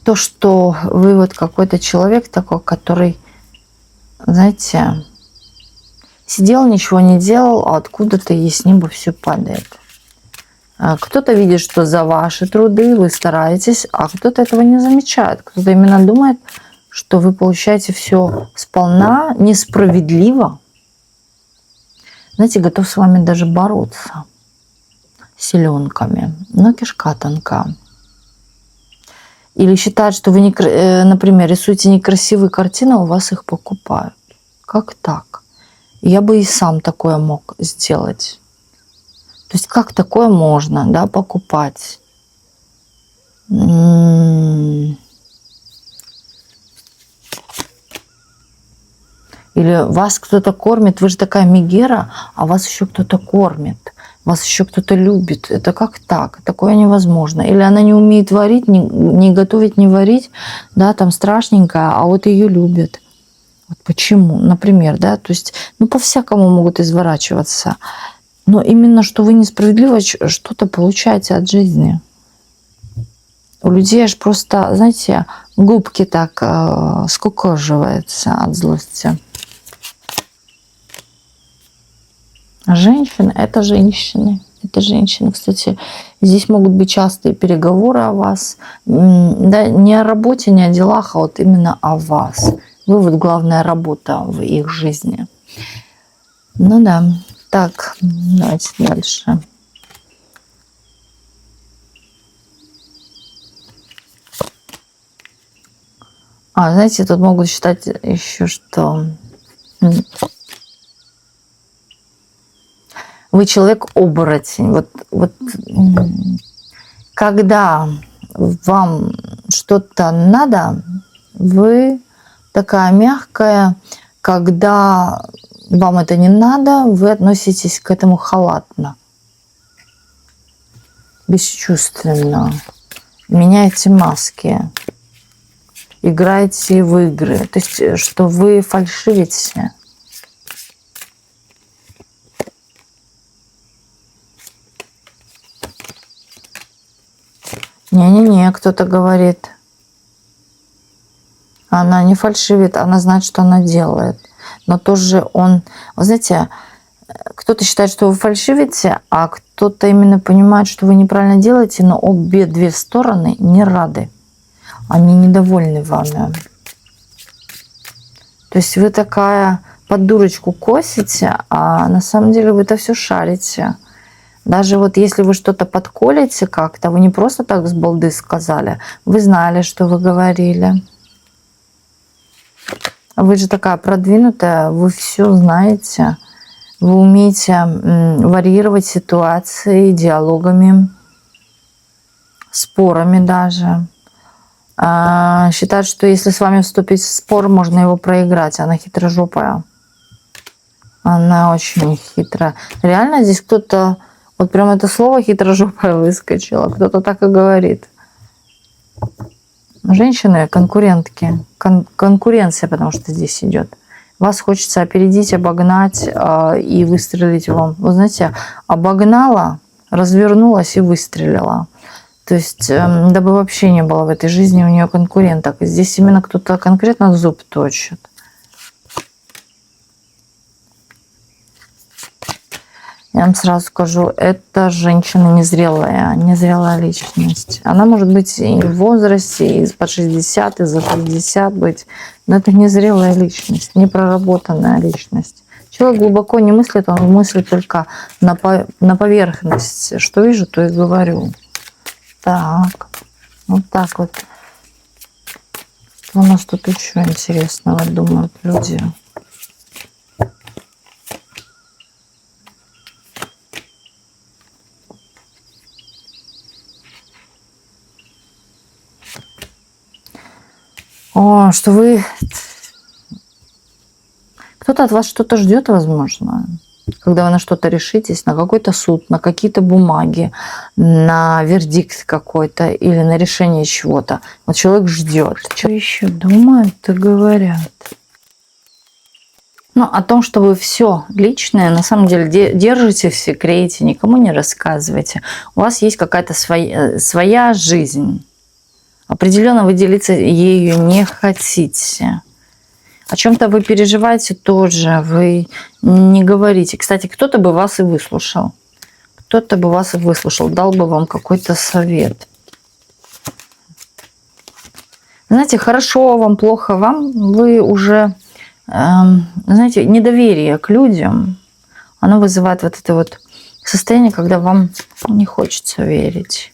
То, что вы вот какой-то человек такой, который, знаете, сидел, ничего не делал, а откуда-то и с неба все падает. Кто-то видит, что за ваши труды вы стараетесь, а кто-то этого не замечает. Кто-то именно думает, что вы получаете все сполна, несправедливо. Знаете, готов с вами даже бороться силенками, но кишка тонка. Или считают, что вы, например, рисуете некрасивые картины, а у вас их покупают. Как так? Я бы и сам такое мог сделать. То есть как такое можно, да, покупать? Или вас кто-то кормит, вы же такая мегера, а вас еще кто-то кормит, вас еще кто-то любит. Это как так? Такое невозможно. Или она не умеет варить, не готовить, не варить, да, там страшненькая, а вот ее любят. Вот почему? Например, да, то есть, ну, по-всякому могут изворачиваться. Но именно, что вы несправедливо что-то получаете от жизни. У людей аж просто, знаете, губки так скукоживаются от злости. Женщины – это женщины. Это женщины. Кстати, здесь могут быть частые переговоры о вас. Да, не о работе, не о делах, а вот именно о вас. Вы вот главная работа в их жизни. Ну да. Так, давайте дальше. Знаете, тут могут считать еще, что вы человек-оборотень. Вот когда вам что-то надо, вы такая мягкая. Когда вам это не надо, вы относитесь к этому халатно, бесчувственно, меняете маски, играете в игры. То есть, что вы фальшивите. Не-не-не, кто-то говорит. Она не фальшивит, она знает, что она делает. Но тоже он... Вы знаете, кто-то считает, что вы фальшивите, а кто-то именно понимает, что вы неправильно делаете, но две стороны не рады. Они недовольны вами. То есть вы такая под дурочку косите, а на самом деле вы это все шарите. Даже вот если вы что-то подколите как-то, вы не просто так с балды сказали, вы знали, что вы говорили. Вы же такая продвинутая, вы все знаете. Вы умеете варьировать ситуации диалогами, спорами даже. Считают, что если с вами вступить в спор, можно его проиграть. Она хитрожопая. Она очень хитрая. Реально здесь кто-то... Вот прям это слово хитрожопая выскочило. Кто-то так и говорит. Женщины конкурентки. Конкуренция, потому что здесь идет. Вас хочется опередить, обогнать и выстрелить вам. Вы знаете, обогнала, развернулась и выстрелила. То есть, дабы вообще не было в этой жизни у нее конкуренток. Здесь именно кто-то конкретно зуб точит. Я вам сразу скажу, это женщина незрелая личность. Она может быть и в возрасте, и под 60, и за 60 быть. Но это незрелая личность, непроработанная личность. Человек глубоко не мыслит, он мыслит только на поверхности. Что вижу, то и говорю. Так, вот так вот. Что у нас тут еще интересного думают люди? Что вы... Кто-то от вас что-то ждет, возможно. Когда вы на что-то решитесь, на какой-то суд, на какие-то бумаги, на вердикт какой-то или на решение чего-то. Вот человек ждет. Что еще думают и говорят? Ну, о том, что вы все личное, на самом деле, держите в секрете, никому не рассказывайте. У вас есть какая-то своя жизнь. Определенно вы делиться ею не хотите. О чем-то вы переживаете тоже, вы не говорите. Кстати, кто-то бы вас и выслушал. Кто-то бы вас и выслушал, дал бы вам какой-то совет. Знаете, хорошо вам, плохо вам, вы уже, знаете, недоверие к людям, оно вызывает вот это вот состояние, когда вам не хочется верить.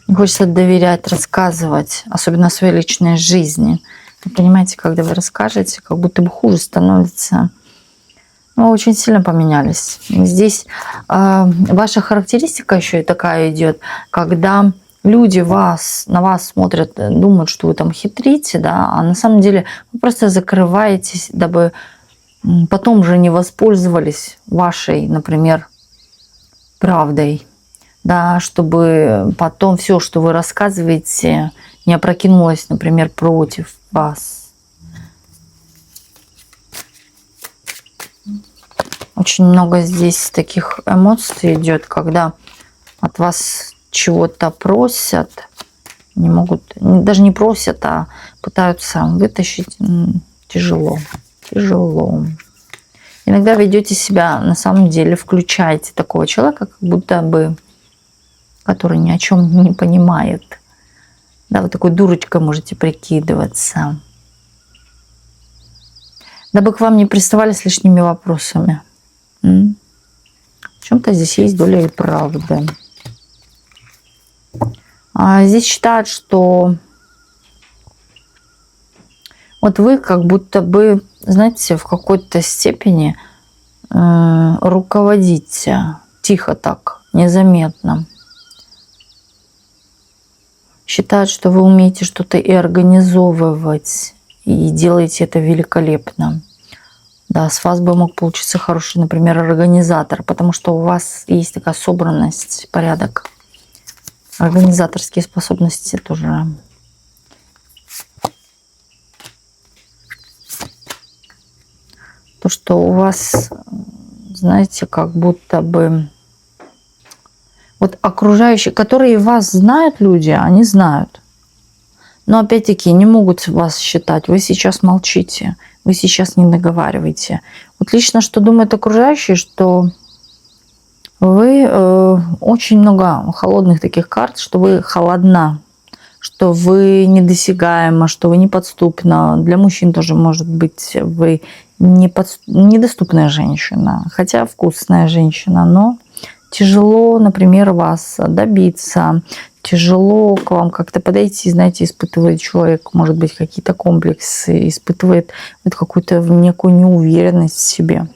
Не хочется доверять, рассказывать, особенно о своей личной жизни. Вы понимаете, когда вы расскажете, как будто бы хуже становится. Ну, очень сильно поменялись. Здесь ваша характеристика еще и такая идет, когда люди на вас смотрят, думают, что вы там хитрите, да, а на самом деле вы просто закрываетесь, дабы потом же не воспользовались вашей, например, правдой, да, чтобы потом все, что вы рассказываете, не опрокинулось, например, против вас. Очень много здесь таких эмоций идет, когда от вас чего-то просят, не могут, даже не просят, а пытаются вытащить. Тяжело, тяжело. Иногда ведете себя, на самом деле, включаете такого человека, как будто бы, который ни о чем не понимает. Да, вы такой дурочкой можете прикидываться. Дабы к вам не приставали с лишними вопросами. В чем-то здесь есть доля и правды. А здесь считают, что вот вы как будто бы, знаете, в какой-то степени руководите тихо так, незаметно. Считают, что вы умеете что-то и организовывать, и делаете это великолепно. Да, с вас бы мог получиться хороший, например, организатор, потому что у вас есть такая собранность, порядок. Организаторские способности тоже. То, что у вас, знаете, как будто бы вот окружающие, которые вас знают люди, они знают. Но опять-таки не могут вас считать. Вы сейчас молчите, вы сейчас не договариваете. Вот лично что думают окружающие, что вы очень много холодных таких карт, что вы холодна, что вы недосягаема, что вы неподступна. Для мужчин тоже может быть вы недоступная женщина, хотя вкусная женщина, но тяжело, например, вас добиться, тяжело к вам как-то подойти, знаете, испытывает человек, может быть, какие-то комплексы, испытывает вот какую-то некую неуверенность в себе.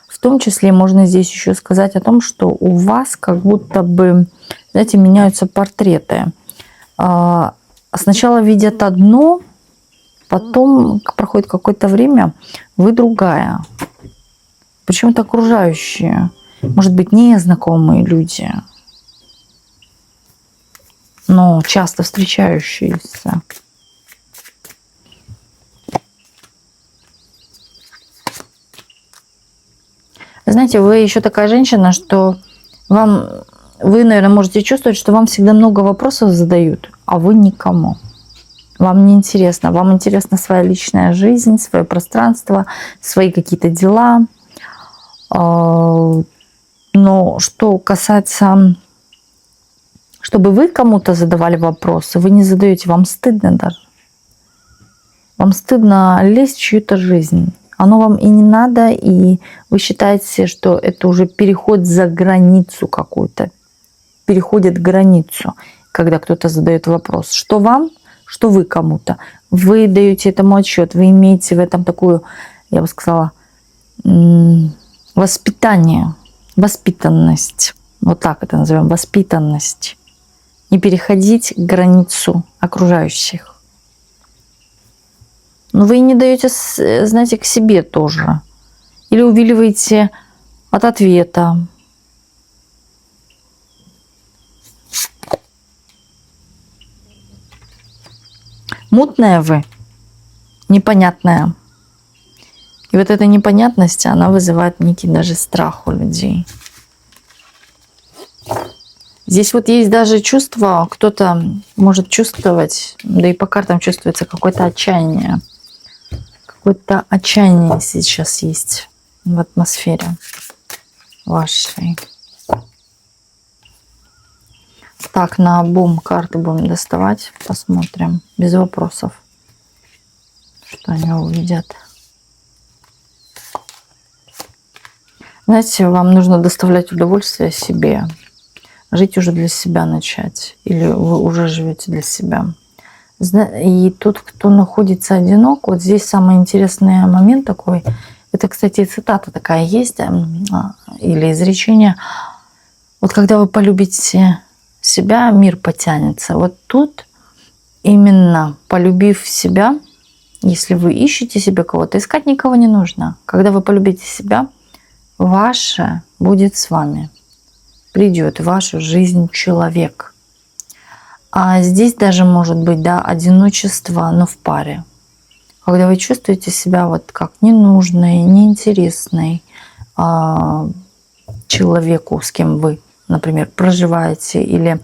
В том числе можно здесь еще сказать о том, что у вас как будто бы, знаете, меняются портреты. Сначала видят одно, потом проходит какое-то время, вы другая. Причем это окружающие. Может быть, незнакомые люди, но часто встречающиеся. Знаете, вы еще такая женщина, что вы, наверное, можете чувствовать, что вам всегда много вопросов задают, а вы никому. Вам не интересно. Вам интересна своя личная жизнь, свое пространство, свои какие-то дела. Но что касается, чтобы вы кому-то задавали вопросы, вы не задаете, вам стыдно даже. Вам стыдно лезть в чью-то жизнь. Оно вам и не надо, и вы считаете, что это уже переход за границу какую-то. Переходит границу, когда кто-то задает вопрос. Что вам, что вы кому-то. Вы даете этому отчет, вы имеете в этом такую, я бы сказала, воспитание, воспитанность. Вот так это назовем, воспитанность. Не переходить границу окружающих. Но вы не даете, знаете, к себе тоже. Или увиливаете от ответа. Мутная вы, непонятная. И вот эта непонятность, она вызывает некий даже страх у людей. Здесь вот есть даже чувство, кто-то может чувствовать, да и по картам чувствуется какое-то отчаяние. Какое-то отчаяние сейчас есть в атмосфере вашей. Так, наобум карты будем доставать, посмотрим, без вопросов, что они увидят. Знаете, вам нужно доставлять удовольствие себе. жить уже для себя начать. Или вы уже живете для себя. И тот, кто находится одинок, вот здесь самый интересный момент такой. Это, кстати, цитата такая есть, или изречение. Вот когда вы полюбите себя, мир потянется. Вот тут именно полюбив себя, если вы ищете себе кого-то, искать никого не нужно. Когда вы полюбите себя, ваше будет с вами. Придет в вашу жизнь человек. А здесь даже может быть, да, одиночество, но в паре. Когда вы чувствуете себя вот как ненужной, неинтересной человеку, с кем вы, например, проживаете, или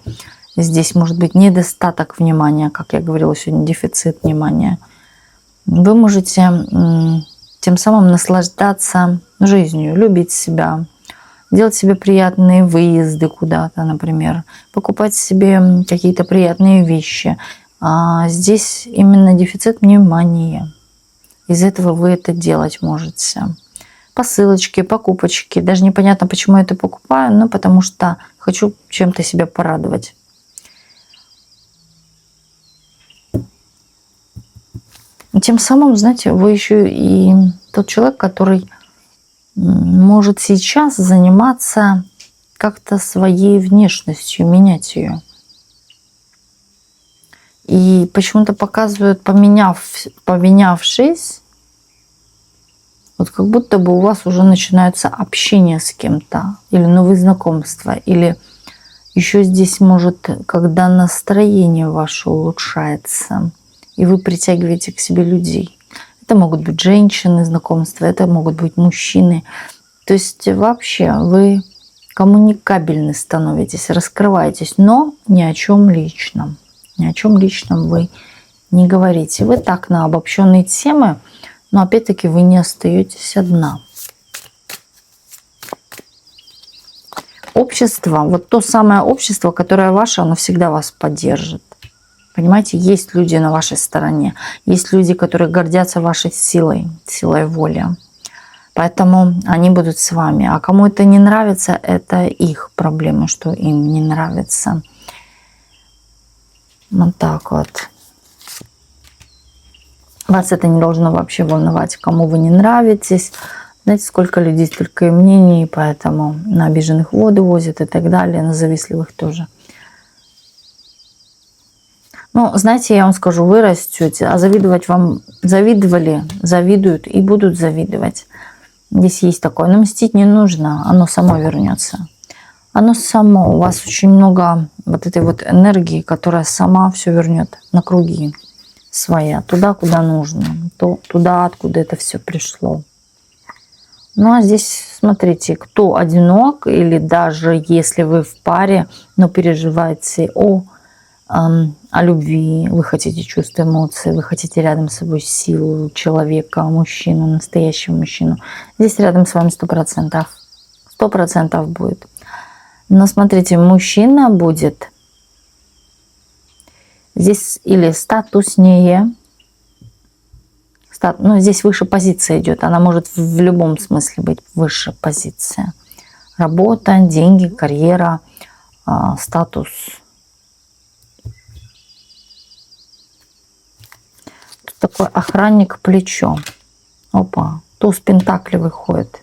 здесь может быть недостаток внимания, как я говорила сегодня, дефицит внимания, вы можете тем самым наслаждаться жизнью, любить себя, делать себе приятные выезды куда-то, например, покупать себе какие-то приятные вещи. А здесь именно дефицит внимания. Из этого вы это делать можете. Посылочки, покупочки. Даже непонятно, почему я это покупаю, но потому что хочу чем-то себя порадовать. И тем самым, знаете, вы еще и тот человек, который может сейчас заниматься как-то своей внешностью, менять ее. И почему-то показывают, поменявшись, вот как будто бы у вас уже начинается общение с кем-то, или новые знакомства, или еще здесь может, когда настроение ваше улучшается, и вы притягиваете к себе людей. Это могут быть женщины, знакомства, это могут быть мужчины. То есть вообще вы коммуникабельны становитесь, раскрываетесь, но ни о чем личном. Ни о чем личном вы не говорите. Вы так на обобщенные темы, но опять-таки вы не остаетесь одна. Общество, вот то самое общество, которое ваше, оно всегда вас поддержит. Понимаете, есть люди на вашей стороне. Есть люди, которые гордятся вашей силой, силой воли. Поэтому они будут с вами. А кому это не нравится, это их проблемы, что им не нравится. Вот так вот. Вас это не должно вообще волновать, кому вы не нравитесь. Знаете, сколько людей, столько и мнений, поэтому на обиженных воду возят и так далее, на завистливых тоже. Ну, знаете, я вам скажу, вы растете, а завидовать вам завидовали, завидуют и будут завидовать. Здесь есть такое, но мстить не нужно, оно само вернется. Оно само, у вас очень много вот этой вот энергии, которая сама все вернет на круги своя, туда, куда нужно, туда, откуда это все пришло. Ну, а здесь, смотрите, кто одинок, или даже если вы в паре, но переживаете о любви, вы хотите чувств, эмоций, вы хотите рядом с собой силу человека, мужчину, настоящего мужчину. Здесь рядом с вами 100%. 100% будет. Но смотрите, мужчина будет здесь или статуснее, ну, здесь выше позиция идет. Она может в любом смысле быть выше позиция. Работа, деньги, карьера, статус. Такой охранник плечо. Опа, туз пентаклей выходит.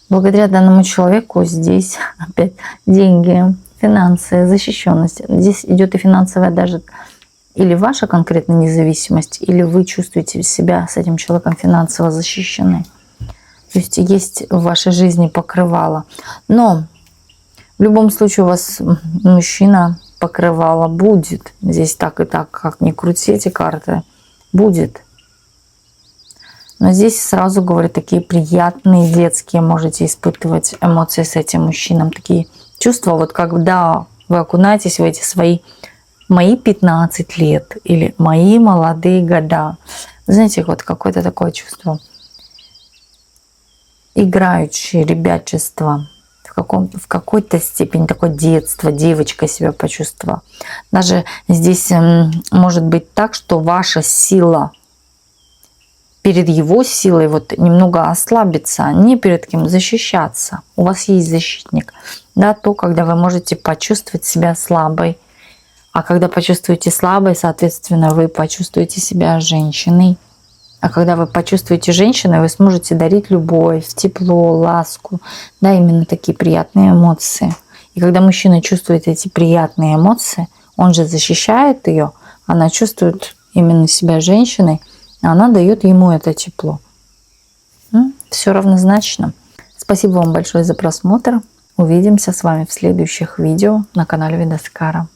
Благодаря данному человеку здесь опять деньги, финансы, защищенность. Здесь идет и финансовая даже, или ваша конкретная независимость, или вы чувствуете себя с этим человеком финансово защищены. То есть в вашей жизни покрывало. Но в любом случае у вас мужчина покрывало будет. Здесь так и так, как ни крути эти карты. Будет. Но здесь сразу говорю, такие приятные детские можете испытывать эмоции с этим мужчином. Такие чувства, вот когда вы окунаетесь в эти мои 15 лет или мои молодые года. Знаете, вот какое-то такое чувство. Играющее ребячество. В какой-то степени такое детство, девочка себя почувствовала. Даже здесь может быть так, что ваша сила перед его силой вот немного ослабится, не перед кем защищаться. У вас есть защитник. Да, то, когда вы можете почувствовать себя слабой. А когда почувствуете слабой, соответственно, вы почувствуете себя женщиной. А когда вы почувствуете женщиной, вы сможете дарить любовь, тепло, ласку. Да, именно такие приятные эмоции. И когда мужчина чувствует эти приятные эмоции, он же защищает ее, она чувствует именно себя женщиной, а она дает ему это тепло. Все равнозначно. Спасибо вам большое за просмотр. Увидимся с вами в следующих видео на канале Видаскара.